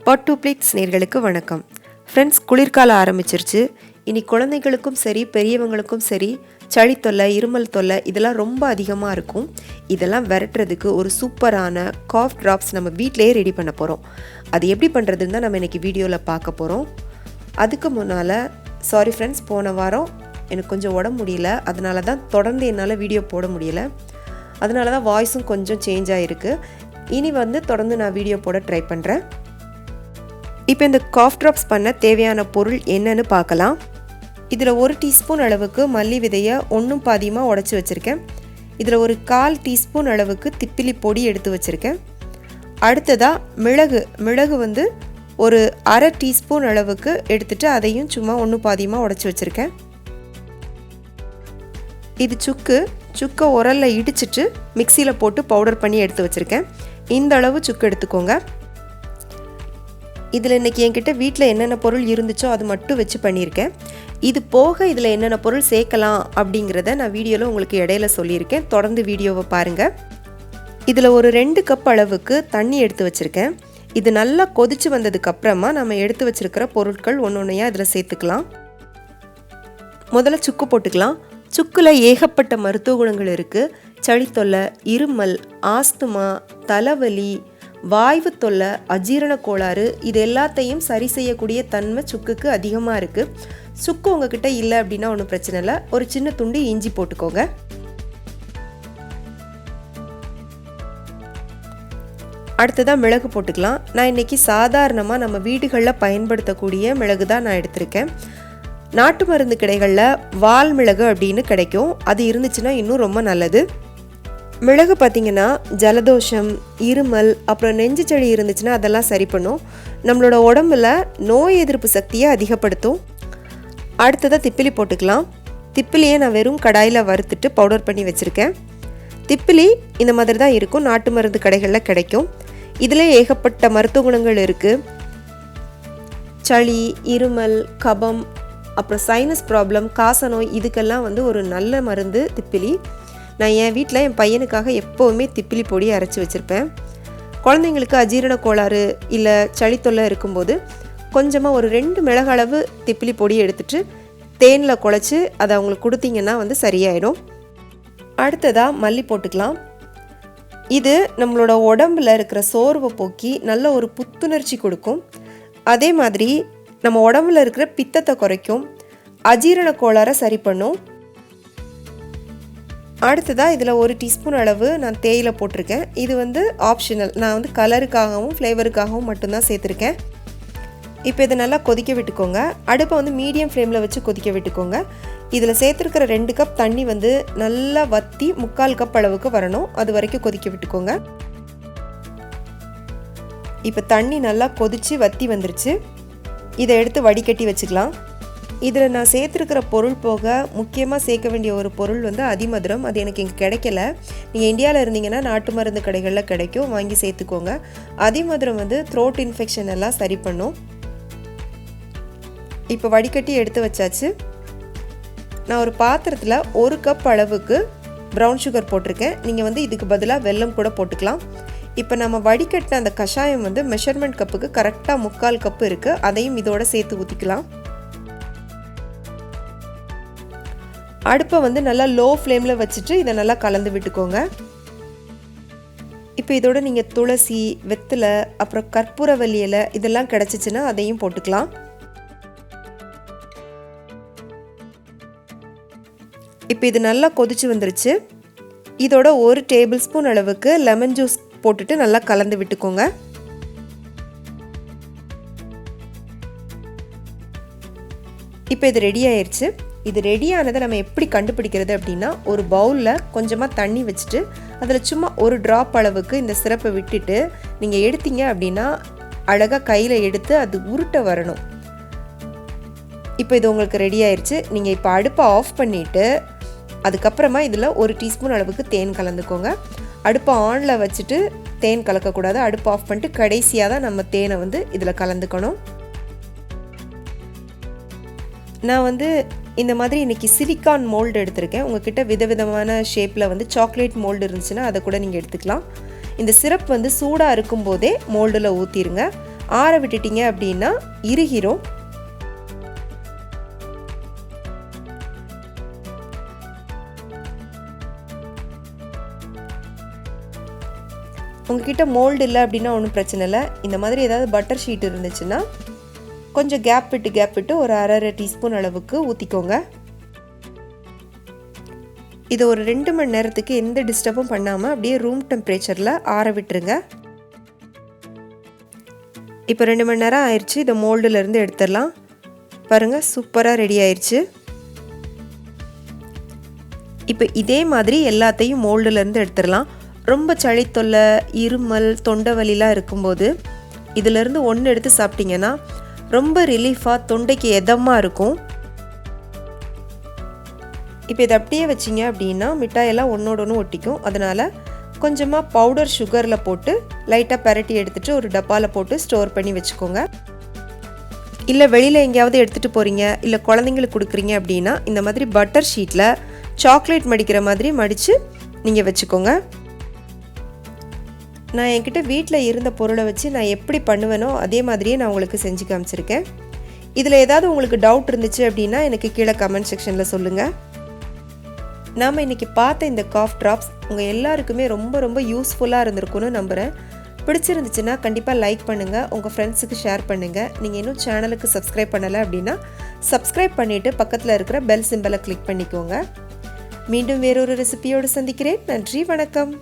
பாட் two plates நேயர்களுக்கு வணக்கம். Friends, குளிர்காலம் ஆரம்பிச்சிருச்சு. இனி குழந்தைகளுக்கும் சரி பெரியவங்களுக்கும் சரி சளி தொல்லை, இருமல் தொல்லை இதெல்லாம் ரொம்ப அதிகமாக இருக்கும். இதெல்லாம் விரட்டுறதுக்கு ஒரு சூப்பரான காஃப் ட்ராப்ஸ் நம்ம வீட்டிலேயே ரெடி பண்ண போகிறோம். அது எப்படி பண்ணுறதுன்னு தான் நம்ம இன்றைக்கி வீடியோவில் பார்க்க போகிறோம். அதுக்கு முன்னால் சாரி ஃப்ரெண்ட்ஸ், போன வாரம் எனக்கு கொஞ்சம் உடம்பு முடியல, அதனால தான் தொடர்ந்து என்னால் வீடியோ போட முடியல. அதனால தான் வாய்ஸும் கொஞ்சம் சேஞ்ச் ஆகிருக்கு. இனி தொடர்ந்து நான் வீடியோ போட ட்ரை பண்ணுறேன். இப்போ இந்த காஃப் ட்ராப்ஸ் பண்ண தேவையான பொருள் என்னன்னு பார்க்கலாம். இதில் 1 டீஸ்பூன் அளவுக்கு மல்லி விதையை ஒன்றும் பாதியமாக உடச்சி வச்சுருக்கேன். இதில் ஒரு 1/4 டீஸ்பூன் அளவுக்கு திப்பிலி பொடி எடுத்து வச்சுருக்கேன். அடுத்ததாக மிளகு ஒரு 1/2 டீஸ்பூன் அளவுக்கு எடுத்துகிட்டு அதையும் சும்மா ஒன்றும் பாதியமாக உடச்சி வச்சுருக்கேன். இது சுக்கை உரலில் இடிச்சிட்டு மிக்சியில் போட்டு பவுடர் பண்ணி எடுத்து வச்சுருக்கேன். இந்த அளவு சுக்கு எடுத்துக்கோங்க. இதில் இன்றைக்கி என்கிட்ட வீட்டில் என்னென்ன பொருள் இருந்துச்சோ அது மட்டும் வச்சு பண்ணியிருக்கேன். இது போக இதில் என்னென்ன பொருள் சேர்க்கலாம் அப்படிங்கிறத நான் வீடியோவில் உங்களுக்கு இடையில சொல்லியிருக்கேன். தொடர்ந்து வீடியோவை பாருங்கள். இதில் ஒரு 2 கப் அளவுக்கு தண்ணி எடுத்து வச்சுருக்கேன். இது நல்லா கொதித்து வந்ததுக்கப்புறமா நம்ம எடுத்து வச்சுருக்கிற பொருட்கள் ஒன்றொன்றையாக இதில் சேர்த்துக்கலாம். முதல்ல சுக்கு போட்டுக்கலாம். சுக்கில் ஏகப்பட்ட மருத்துவ குணங்கள் இருக்குது. சளி தொல்லை, இருமல், ஆஸ்துமா, தலைவலி, வாய்வு தொல்லை, அஜீரண கோளாறு இது எல்லாத்தையும் சரி செய்யக்கூடிய தன்மை சுக்குக்கு அதிகமாக இருக்குது. சுக்கு உங்ககிட்ட இல்லை அப்படின்னா ஒன்றும் பிரச்சனை இல்லை. ஒரு சின்ன துண்டு இஞ்சி போட்டுக்கோங்க. அடுத்ததாக மிளகு போட்டுக்கலாம். நான் இன்றைக்கி சாதாரணமாக நம்ம வீடுகளில் பயன்படுத்தக்கூடிய மிளகு தான் நான் எடுத்திருக்கேன். நாட்டு மருந்து கடைகளில் வால் மிளகு அப்படின்னு கிடைக்கும். அது இருந்துச்சுன்னா இன்னும் ரொம்ப நல்லது. மிளகு பார்த்திங்கன்னா ஜலதோஷம், இருமல், அப்புறம் நெஞ்சு சளி இருந்துச்சுன்னா அதெல்லாம் சரி பண்ணும். நம்மளோட உடம்புல நோய் எதிர்ப்பு சக்தியை அதிகப்படுத்தும். அடுத்ததாக திப்பிலி போட்டுக்கலாம். திப்பிலியை நான் வெறும் கடாயில் வறுத்துட்டு பவுடர் பண்ணி வச்சுருக்கேன். திப்பிலி இந்த மாதிரி தான் இருக்கும். நாட்டு மருந்து கடைகளில் கிடைக்கும். இதில் ஏகப்பட்ட மருத்துவ குணங்கள் இருக்குது. சளி, இருமல், கபம், அப்புறம் சைனஸ் ப்ராப்ளம், காசநோய் இதுக்கெல்லாம் ஒரு நல்ல மருந்து திப்பிலி. நான் என் வீட்டில் என் பையனுக்காக எப்போவுமே திப்பிலி பொடி அரைச்சி வச்சுருப்பேன். குழந்தைங்களுக்கு அஜீரண கோளாறு இல்லை சளி தொல்லை இருக்கும்போது கொஞ்சமாக ஒரு 2 மிளகு அளவு திப்பிலி பொடி எடுத்துகிட்டு தேனில் குழச்சி அதை அவங்களுக்கு கொடுத்தீங்கன்னா சரியாயிடும். அடுத்ததாக மல்லி போட்டுக்கலாம். இது நம்மளோட உடம்பில் இருக்கிற சோர்வை போக்கி நல்ல ஒரு புத்துணர்ச்சி கொடுக்கும். அதே மாதிரி நம்ம உடம்புல இருக்கிற பித்தத்தை குறைக்கும். அஜீரண கோளாறை சரி பண்ணும். அடுத்ததாக இதில் 1 டீஸ்பூன் அளவு நான் தேயிலை போட்டிருக்கேன். இது ஆப்ஷனல். நான் கலருக்காகவும் ஃப்ளேவருக்காகவும் மட்டும்தான் சேர்த்துருக்கேன். இப்போ இதை நல்லா கொதிக்க விட்டுக்கோங்க. அடுப்பை மீடியம் ஃப்ளேமில் வச்சு கொதிக்க விட்டுக்கோங்க. இதில் சேர்த்துருக்கிற 2 கப் தண்ணி நல்லா வற்றி 3/4 கப் அளவுக்கு வரணும். அது வரைக்கும் கொதிக்க விட்டுக்கோங்க. இப்போ தண்ணி நல்லா கொதித்து வற்றி வந்துருச்சு. இதை எடுத்து வடிகட்டி வச்சுக்கலாம். இதில் நான் சேர்த்துருக்கிற பொருள் போக முக்கியமாக சேர்க்க வேண்டிய ஒரு பொருள் அதிமதுரம். அது எனக்கு இங்கே கிடைக்கல. நீங்கள் இந்தியாவில் இருந்தீங்கன்னா நாட்டு மருந்து கடைகளில் கிடைக்கும், வாங்கி சேர்த்துக்கோங்க. அதிமதுரம் த்ரோட் இன்ஃபெக்ஷன் எல்லாம் சரி பண்ணும். இப்போ வடிகட்டி எடுத்து வச்சாச்சு. நான் ஒரு பாத்திரத்தில் 1 கப் அளவுக்கு ப்ரௌன் சுகர் போட்டிருக்கேன். நீங்கள் இதுக்கு பதிலாக வெல்லம் கூட போட்டுக்கலாம். இப்போ நம்ம வடிகட்டின அந்த கஷாயம் மெஷர்மெண்ட் கப்புக்கு கரெக்டாக 3/4 கப்பு இருக்குது. அதையும் இதோட சேர்த்து ஊற்றிக்கலாம். அடுப்பை நல்லா லோ ஃப்ளேமில் வச்சுட்டு இதை நல்லா கலந்து விட்டுக்கோங்க. இப்போ இதோட நீங்கள் துளசி, வெத்தலை, அப்புறம் கற்பூரவல்லி இலை இதெல்லாம் கிடச்சிச்சின்னா அதையும் போட்டுக்கலாம். இப்போ இது நல்லா கொதிச்சு வந்துருச்சு. இதோட 1 டேபிள் ஸ்பூன் அளவுக்கு லெமன் ஜூஸ் போட்டுட்டு நல்லா கலந்து விட்டுக்கோங்க. இப்போ இது ரெடி ஆயிடுச்சு. இது ரெடியானதை நம்ம எப்படி கண்டுபிடிக்கிறது அப்படின்னா, ஒரு பவுலில் கொஞ்சமாக தண்ணி வச்சுட்டு அதில் சும்மா 1 ட்ராப் அளவுக்கு இந்த சிரப்பை விட்டுட்டு நீங்கள் எடுத்தீங்க அப்படின்னா அழகாக கையில் எடுத்து அது உருட்ட வரணும். இப்போ இது உங்களுக்கு ரெடி ஆயிடுச்சு. நீங்கள் இப்போ அடுப்பை ஆஃப் பண்ணிவிட்டு அதுக்கப்புறமா இதில் 1 டீஸ்பூன் அளவுக்கு தேன் கலந்துக்கோங்க. அடுப்பை ஆனில் வச்சுட்டு தேன் கலக்கக்கூடாது. அடுப்பை ஆஃப் பண்ணிட்டு கடைசியாக தான் நம்ம தேனை இதில் கலந்துக்கணும். நான் இந்த மாதிரி இன்றைக்கி சிலிக்கான் மோல்டு எடுத்திருக்கேன். உங்கள்கிட்ட விதவிதமான ஷேப்பில் சாக்லேட் மோல்டு இருந்துச்சுன்னா அதை கூட நீங்கள் எடுத்துக்கலாம். இந்த சிரப் சூடாக இருக்கும்போதே மோல்டில் ஊற்றிடுங்க. ஆற விட்டுட்டீங்க அப்படின்னா இறுகிரும். உங்ககிட்ட மோல்டு இல்லை அப்படின்னா ஒன்றும் பிரச்சனை இல்லை. இந்த மாதிரி ஏதாவது பட்டர் ஷீட் இருந்துச்சுன்னா கொஞ்சம் கேப் விட்டு ஒரு அரை டீஸ்பூன் அளவுக்கு ஊற்றிக்கோங்க. இது ஒரு 2 மணி நேரத்துக்கு எந்த டிஸ்டர்பும் பண்ணாமல் அப்படியே ரூம் டெம்பரேச்சரில் ஆற விட்டுருங்க. இப்போ 2 மணி நேரம் ஆயிடுச்சு. இதை மோல்டுலேருந்து எடுத்துடலாம். பாருங்கள், சூப்பராக ரெடி ஆயிடுச்சு. இப்போ இதே மாதிரி எல்லாத்தையும் மோல்டுலேருந்து எடுத்துடலாம். ரொம்ப சளி தொல்லை, இருமல், தொண்டை வலிலாம் இருக்கும்போது இதிலேருந்து ஒன்று எடுத்து சாப்பிட்டிங்கன்னா ரொம்ப ரிலீஃபாக தொண்டைக்கு எதமாக இருக்கும். இப்போ இதை அப்படியே வச்சிங்க அப்படின்னா மிட்டாயெல்லாம் ஒன்றோட ஒன்று ஒட்டிக்கும். அதனால் கொஞ்சமாக பவுடர் சுகரில் போட்டு லைட்டாக பரட்டி எடுத்துகிட்டு ஒரு டப்பாவில் போட்டு ஸ்டோர் பண்ணி வச்சுக்கோங்க. இல்லை வெளியில் எங்கேயாவது எடுத்துகிட்டு போகிறீங்க, இல்லை குழந்தைங்களுக்கு கொடுக்குறீங்க அப்படின்னா இந்த மாதிரி பட்டர் ஷீட்டில் சாக்லேட் மடிக்கிற மாதிரி மடித்து நீங்கள் வச்சுக்கோங்க. நான் என்கிட்ட வீட்டில் இருந்த பொருளை வச்சு நான் எப்படி பண்ணுவேனோ அதே மாதிரியே நான் உங்களுக்கு செஞ்சு காமிச்சிருக்கேன். இதில் ஏதாவது உங்களுக்கு டவுட் இருந்துச்சு அப்படின்னா எனக்கு கீழே கமெண்ட் செக்ஷனில் சொல்லுங்கள். நாம் இன்றைக்கி பார்த்த இந்த காஃப் ட்ராப்ஸ் உங்கள் எல்லாருக்குமே ரொம்ப ரொம்ப யூஸ்ஃபுல்லாக இருந்திருக்குன்னு நம்புகிறேன். பிடிச்சிருந்துச்சுன்னா கண்டிப்பாக லைக் பண்ணுங்கள், உங்கள் ஃப்ரெண்ட்ஸுக்கு ஷேர் பண்ணுங்கள். நீங்கள் இன்னும் சேனலுக்கு சப்ஸ்கிரைப் பண்ணலை அப்படின்னா சப்ஸ்கிரைப் பண்ணிவிட்டு பக்கத்தில் இருக்கிற பெல் சிம்பலை கிளிக் பண்ணிக்கோங்க. மீண்டும் வேறொரு ரெசிபியோடு சந்திக்கிறேன். நன்றி, வணக்கம்.